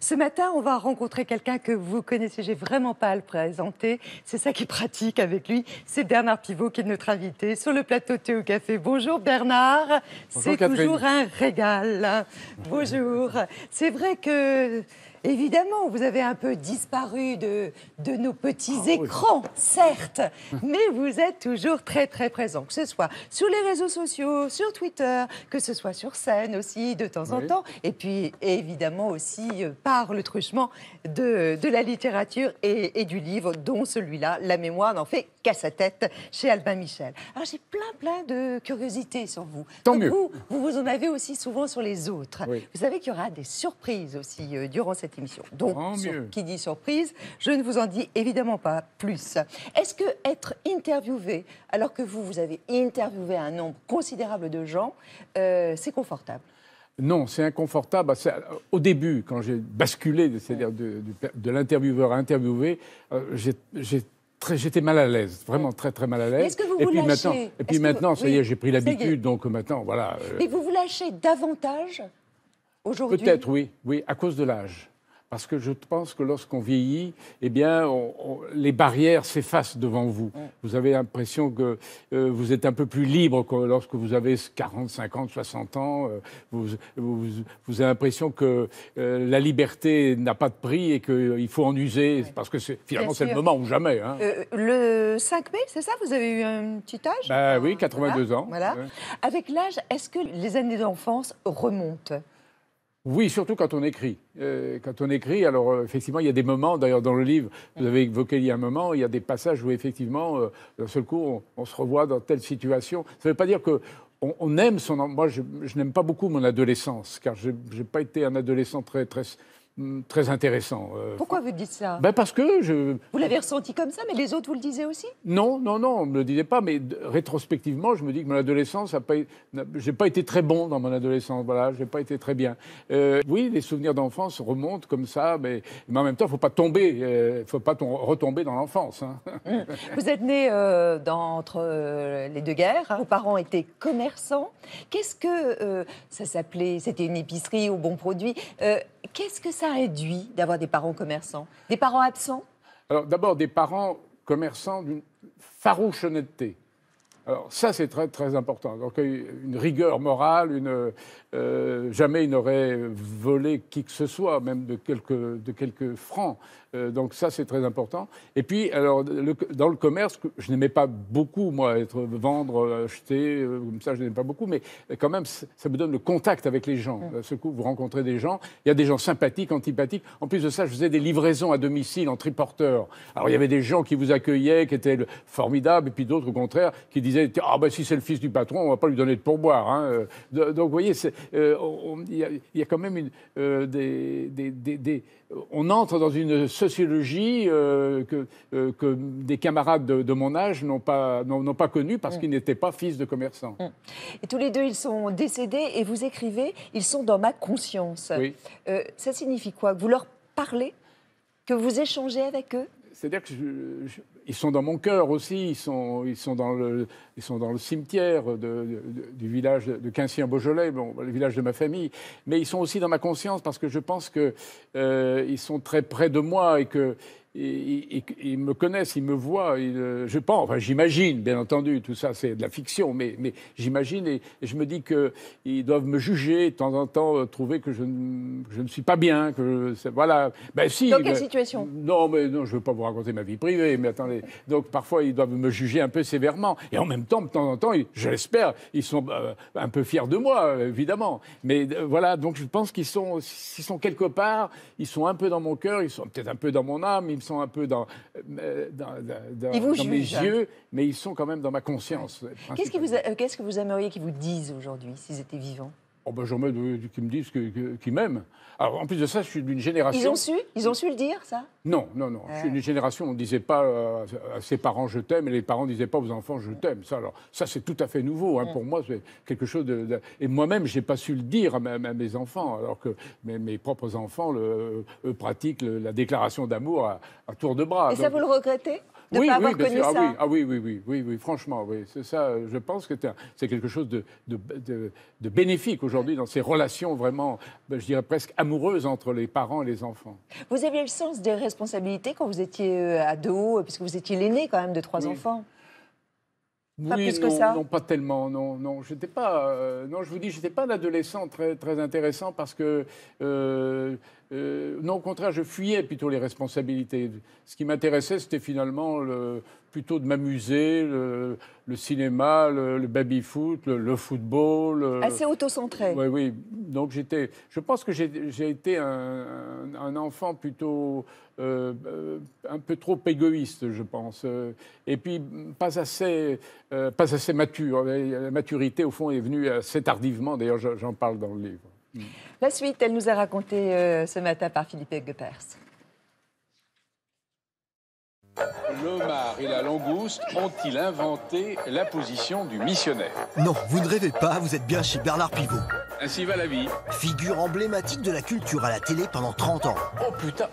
Ce matin, on va rencontrer quelqu'un que vous connaissez, j'ai vraiment pas à le présenter. C'est ça qui est pratique avec lui. C'est Bernard Pivot qui est notre invité sur le plateau de Thé au Café. Bonjour Bernard, c'est toujours un régal. Bonjour. C'est vrai que... Évidemment, vous avez un peu disparu de nos petits écrans, certes, mais vous êtes toujours très, très présent, que ce soit sur les réseaux sociaux, sur Twitter, que ce soit sur scène aussi, de temps en temps, et puis évidemment aussi par le truchement de la littérature et du livre, dont celui-là, La mémoire n'en fait qu'à sa tête, chez Albin Michel. Alors j'ai plein de curiosités sur vous. Tant mieux. Vous en avez aussi souvent sur les autres. Oui. Vous savez qu'il y aura des surprises aussi durant cette émission. Donc, qui dit surprise, je ne vous en dis évidemment pas plus. Est-ce que être interviewé, alors que vous avez interviewé un nombre considérable de gens, c'est confortable? Non, c'est inconfortable. Au début, quand j'ai basculé, c'est-à-dire de l'intervieweur à interviewer, j'étais mal à l'aise, vraiment très très mal à l'aise. Est-ce que vous lâchez? Et puis maintenant, ça y est, j'ai pris l'habitude, donc maintenant, voilà. Et vous lâchez davantage aujourd'hui? Peut-être, oui, à cause de l'âge. Parce que je pense que lorsqu'on vieillit, eh bien, les barrières s'effacent devant vous. Vous avez l'impression que vous êtes un peu plus libre que lorsque vous avez 40, 50, 60 ans. Vous avez l'impression que la liberté n'a pas de prix et qu'il faut en user, parce que finalement, c'est le moment ou jamais. Hein. Le 5 mai, c'est ça? Vous avez eu un petit âge? Oui, 82 ans. Voilà. Ouais. Avec l'âge, est-ce que les années d'enfance remontent? Oui, surtout quand on écrit. Quand on écrit, alors effectivement, il y a des moments, d'ailleurs dans le livre, vous avez évoqué il y a un moment, il y a des passages où effectivement, d'un seul coup, on se revoit dans telle situation. Ça ne veut pas dire qu'on aime son... Moi, je n'aime pas beaucoup mon adolescence, car je n'ai pas été un adolescent très intéressant. Pourquoi vous dites ça? Parce que Vous l'avez ressenti comme ça, mais les autres vous le disaient aussi? Non, on ne me le disait pas, mais rétrospectivement, je me dis que mon adolescence, j'ai pas été très bon dans mon adolescence, voilà, j'ai pas été très bien. Oui, les souvenirs d'enfance remontent comme ça, mais en même temps, il ne faut pas tomber, faut pas retomber dans l'enfance. Hein. Vous êtes né entre les deux guerres, vos parents étaient commerçants. Qu'est-ce que ça s'appelait? C'était une épicerie au bon produit. Qu'est-ce que ça induit d'avoir des parents commerçants? Des parents absents? Alors d'abord, des parents commerçants d'une farouche honnêteté. Alors ça, c'est très, très important. Donc une rigueur morale, jamais il n'aurait volé qui que ce soit, même de quelques francs. Donc ça, c'est très important. Et puis, alors, dans le commerce, je n'aimais pas beaucoup, moi, vendre, acheter, comme ça, je n'aimais pas beaucoup, mais quand même, ça me donne le contact avec les gens. À ce coup, vous rencontrez des gens, il y a des gens sympathiques, antipathiques. En plus de ça, je faisais des livraisons à domicile en triporteur. Alors, il y avait des gens qui vous accueillaient, qui étaient formidables, et puis d'autres, au contraire, qui disaient « Ah, ben si c'est le fils du patron, on ne va pas lui donner de pourboire. Hein. » Donc, vous voyez, il y a quand même on entre dans une sociologie que des camarades de mon âge n'ont pas connue parce qu'ils n'étaient pas fils de commerçants. Et tous les deux, ils sont décédés et vous écrivez « Ils sont dans ma conscience ». Oui. Ça signifie quoi? Que vous leur parlez? Que vous échangez avec eux? C'est-à-dire qu'ils sont dans mon cœur aussi, ils sont dans le cimetière du village de Quincy-en-Beaujolais, le village de ma famille, mais ils sont aussi dans ma conscience parce que je pense qu'ils sont très près de moi et qu'ils me connaissent, ils me voient. Je pense, enfin j'imagine, bien entendu, tout ça c'est de la fiction, mais j'imagine et je me dis qu'ils doivent me juger de temps en temps, trouver que je ne suis pas bien, voilà. Si. Dans quelle situation? Non, je ne veux pas vous raconter ma vie privée, mais attendez. Donc parfois ils doivent me juger un peu sévèrement et en même temps, de temps en temps, je l'espère, ils sont un peu fiers de moi, évidemment. Mais voilà, donc je pense s'ils sont quelque part, ils sont un peu dans mon cœur, ils sont peut-être un peu dans mon âme, ils sont un peu dans mes yeux, mais ils sont quand même dans ma conscience. Qu'est-ce que vous aimeriez qu'ils vous disent aujourd'hui, s'ils étaient vivants? J'aimerais qu'ils me disent qu'ils m'aiment. Alors, en plus de ça, je suis d'une génération... Ils ont su le dire, ça? Non. Je suis d'une génération où on ne disait pas à ses parents « je t'aime » et les parents ne disaient pas aux enfants « je t'aime ». Ça, c'est tout à fait nouveau. Hein. Pour moi, c'est quelque chose de... Et moi-même, je n'ai pas su le dire à mes enfants, alors que mes propres enfants pratiquent la déclaration d'amour à tour de bras. Et ça, vous le regrettez? de ne pas avoir connu ça. Oui, franchement, oui. C'est ça, je pense que c'est quelque chose de bénéfique aujourd'hui dans ces relations vraiment, je dirais presque amoureuses entre les parents et les enfants. Vous aviez le sens des responsabilités quand vous étiez ado, puisque vous étiez l'aîné quand même de 3 enfants. Pas plus que ça. Non, pas tellement. Non, j'étais pas. Non, je vous dis, j'étais pas un adolescent très intéressant parce que non, au contraire, je fuyais plutôt les responsabilités. Ce qui m'intéressait, c'était finalement plutôt de m'amuser, le cinéma, le baby-foot, le football. Assez autocentré. Oui. Donc je pense que j'ai été un enfant plutôt un peu trop égoïste, je pense. Et puis pas assez mature. La maturité, au fond, est venue assez tardivement. D'ailleurs, j'en parle dans le livre. La suite, elle nous est racontée ce matin par Philippe Goeppers. L'homard et la langouste ont-ils inventé la position du missionnaire? Non, vous ne rêvez pas, vous êtes bien chez Bernard Pivot. Ainsi va la vie. Figure emblématique de la culture à la télé pendant 30 ans. Oh putain.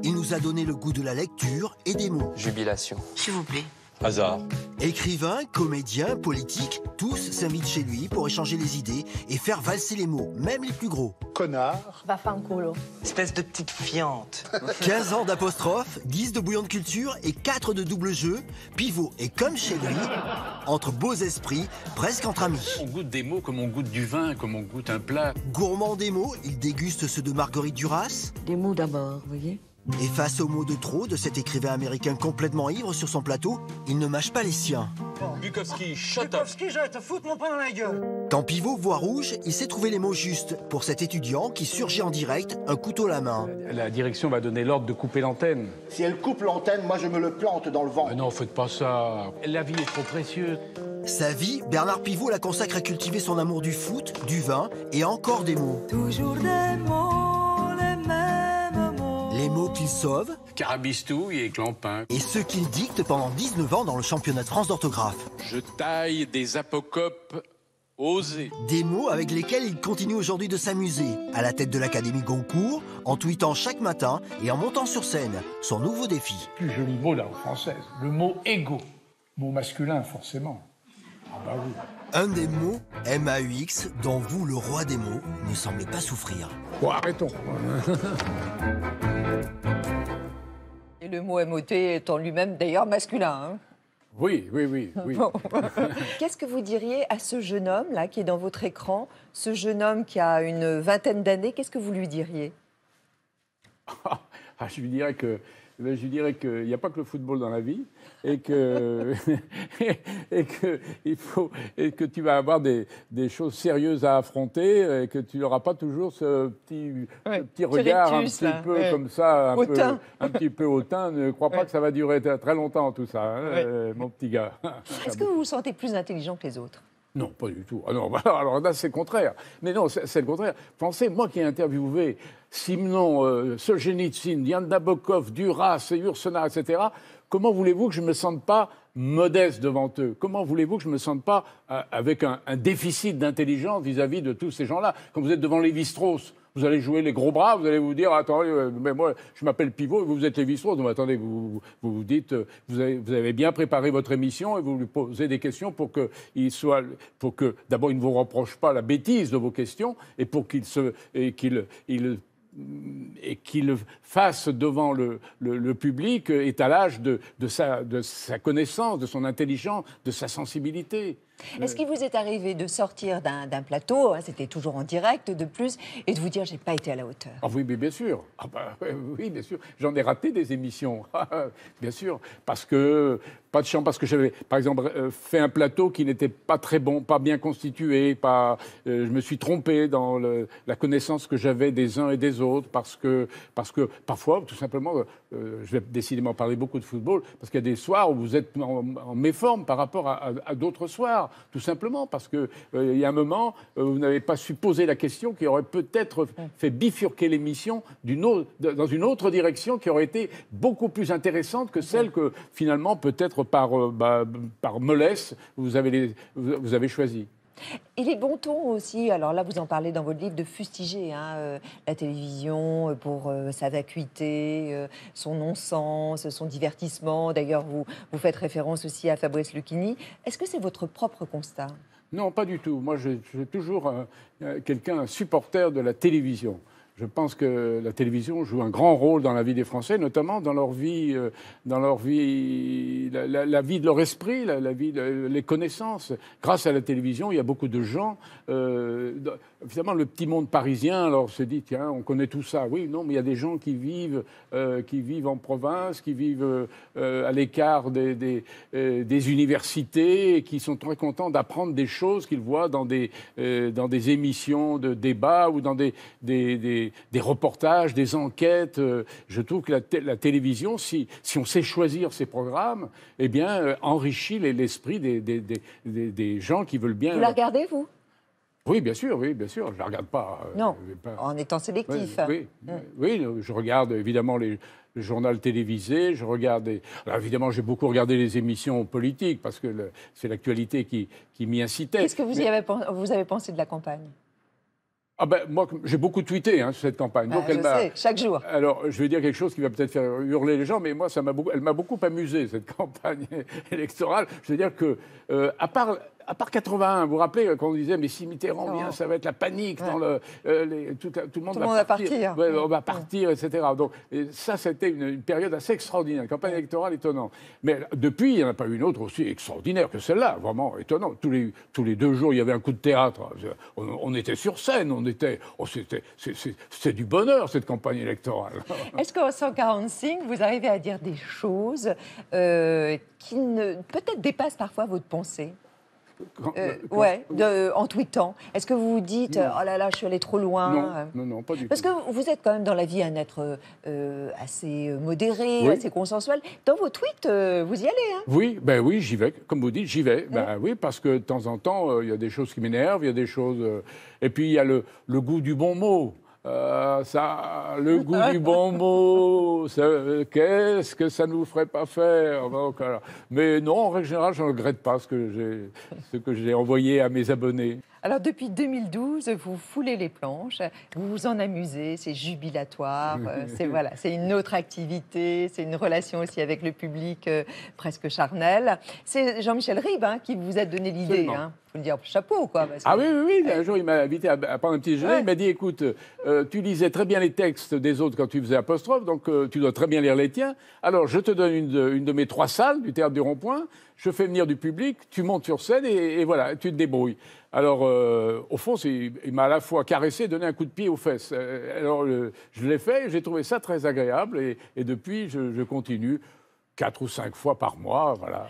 Il nous a donné le goût de la lecture et des mots. Jubilation. S'il vous plaît. Hasard. Écrivain, comédien, politique, tous s'invitent chez lui pour échanger les idées et faire valser les mots, même les plus gros. Connard. Vaffanculo. Espèce de petite fiante. 15 ans d'apostrophe, 10 de bouillon de culture et 4 de double jeu. Pivot est comme chez lui, entre beaux esprits, presque entre amis. On goûte des mots comme on goûte du vin, comme on goûte un plat. Gourmand des mots, il déguste ceux de Marguerite Duras. Des mots d'abord, vous voyez. Et face aux mots de trop de cet écrivain américain complètement ivre sur son plateau, il ne mâche pas les siens. Bukowski, shut up. Bukowski, je vais te foutre mon poing dans la gueule. Quand Pivot voit rouge, il sait trouver les mots justes pour cet étudiant qui surgit en direct, un couteau à la main. La direction va donner l'ordre de couper l'antenne. Si elle coupe l'antenne, moi je me le plante dans le ventre. Non, faites pas ça. La vie est trop précieuse. Sa vie, Bernard Pivot la consacre à cultiver son amour du foot, du vin et encore des mots. Toujours des mots, les mêmes mots. Les mots qu'il sauve. Carabistouille et clampin. Et ceux qu'il dicte pendant 19 ans dans le championnat de France d'orthographe. Je taille des apocopes osés. Des mots avec lesquels il continue aujourd'hui de s'amuser, à la tête de l'Académie Goncourt, en tweetant chaque matin et en montant sur scène. Son nouveau défi. Plus joli mot la langue française, le mot égo, mot masculin forcément. Ah bah oui. Un des mots, M-A-U-X, dont vous, le roi des mots, ne semblez pas souffrir. Bon, arrêtons. Et le mot MOT est en lui-même d'ailleurs masculin. Oui. Bon. Qu'est-ce que vous diriez à ce jeune homme-là qui est dans votre écran, ce jeune homme qui a une vingtaine d'années, qu'est-ce que vous lui diriez? Je lui dirais qu'il n'y a pas que le football dans la vie et que tu vas avoir des choses sérieuses à affronter et que tu n'auras pas toujours ce petit regard un petit peu comme ça, un petit peu hautain. Ne crois pas que ça va durer très longtemps tout ça, mon petit gars. Est-ce que vous vous sentez plus intelligent que les autres? Non, pas du tout. Ah non, alors là, c'est le contraire. Mais non, c'est le contraire. Pensez, moi qui ai interviewé Simenon, Solzhenitsyn, Diane Nabokov, Duras, Yourcenar, etc., comment voulez-vous que je ne me sente pas modeste devant eux? Comment voulez-vous que je ne me sente pas avec un déficit d'intelligence vis-à-vis de tous ces gens-là? Quand vous êtes devant Lévi-Strauss, vous allez jouer les gros bras, vous allez vous dire, attendez, mais moi, je m'appelle Pivot, vous êtes Lévi-Strauss. Donc, attendez, vous dites, vous avez bien préparé votre émission et vous lui posez des questions pour que d'abord, il ne vous reproche pas la bêtise de vos questions et pour qu'il fasse devant le public étalage de sa connaissance, de son intelligence, de sa sensibilité. Est-ce qu'il vous est arrivé de sortir d'un plateau, c'était toujours en direct de plus, et de vous dire j'ai pas été à la hauteur? Ah oui, mais bien sûr. Oui, bien sûr. J'en ai raté des émissions, bien sûr, parce que pas de chance, parce que j'avais, par exemple, fait un plateau qui n'était pas très bon, pas bien constitué, je me suis trompé dans la connaissance que j'avais des uns et des autres, parce que parfois, tout simplement, je vais décidément parler beaucoup de football, parce qu'il y a des soirs où vous êtes en méforme par rapport à d'autres soirs. Tout simplement parce qu'il y a un moment, vous n'avez pas su poser la question qui aurait peut-être fait bifurquer l'émission dans une autre direction qui aurait été beaucoup plus intéressante que celle que finalement, peut-être par mollesse, vous avez choisie. Il est bon ton aussi, alors là vous en parlez dans votre livre, de fustiger la télévision pour sa vacuité, son non-sens, son divertissement. D'ailleurs, vous faites référence aussi à Fabrice Lucchini. Est-ce que c'est votre propre constat? Non, pas du tout. Moi, je suis toujours un supporter de la télévision. Je pense que la télévision joue un grand rôle dans la vie des Français, notamment dans leur vie, la vie de leur esprit, la vie, les connaissances. Grâce à la télévision, il y a beaucoup de gens. Évidemment, le petit monde parisien, alors se dit, tiens, on connaît tout ça. Oui, non, mais il y a des gens qui vivent en province, qui vivent à l'écart des universités, et qui sont très contents d'apprendre des choses qu'ils voient dans des émissions de débat ou dans des reportages, des enquêtes. Je trouve que la télévision, si on sait choisir ses programmes, eh bien, enrichit l'esprit des gens qui veulent bien... Vous la regardez, vous? Oui, bien sûr, je ne la regarde pas. Non, en étant sélectif. Oui, je regarde évidemment le journal télévisé, je regarde... Alors, évidemment, j'ai beaucoup regardé les émissions politiques, parce que c'est l'actualité qui m'y incitait. Qu'est-ce que vous avez pensé de la campagne? Ah ben, moi, j'ai beaucoup tweeté sur cette campagne. Donc, je sais, chaque jour. Alors, je vais dire quelque chose qui va peut-être faire hurler les gens, mais moi, elle m'a beaucoup amusé, cette campagne électorale. Je veux dire que, à part 81, vous vous rappelez quand on disait, mais si Mitterrand vient, ça va être la panique, tout le monde va partir. Ouais, on va partir, etc. Donc, ça, c'était une période assez extraordinaire, une campagne électorale étonnante. Mais depuis, il n'y en a pas une autre aussi extraordinaire que celle-là, vraiment étonnante. Tous les 2 jours, il y avait un coup de théâtre. On était sur scène, c'est du bonheur, cette campagne électorale. Est-ce qu'en 145, vous arrivez à dire des choses qui peut-être dépassent parfois votre pensée? En tweetant. Est-ce que vous vous dites, oh là là, je suis allé trop loin? Non, pas du tout. Parce que vous êtes quand même dans la vie un être assez modéré, assez consensuel. Dans vos tweets, vous y allez, hein? Oui, j'y vais. Comme vous dites, j'y vais. Oui, parce que de temps en temps, il y a des choses qui m'énervent, il y a des choses... Et puis, il y a le goût du bon mot. Le goût du bon mot, qu'est-ce que ça ne nous ferait pas faire? Donc, mais non, en règle générale, je ne regrette pas ce que j'ai envoyé à mes abonnés. Alors, depuis 2012, vous foulez les planches, vous vous en amusez, c'est jubilatoire, c'est une autre activité, c'est une relation aussi avec le public presque charnelle. C'est Jean-Michel Ribes qui vous a donné l'idée. Il faut le dire, chapeau, quoi. Oui. Un jour, il m'a invité à prendre un petit déjeuner. Il m'a dit, écoute, tu lisais très bien les textes des autres quand tu faisais apostrophe, donc tu dois très bien lire les tiens. Alors, je te donne une de mes 3 salles du Théâtre du Rond-Point, je fais venir du public, tu montes sur scène et voilà, tu te débrouilles. Alors, au fond, il m'a à la fois caressé et donné un coup de pied aux fesses. Alors, je l'ai fait, j'ai trouvé ça très agréable et depuis, je continue 4 ou 5 fois par mois, voilà.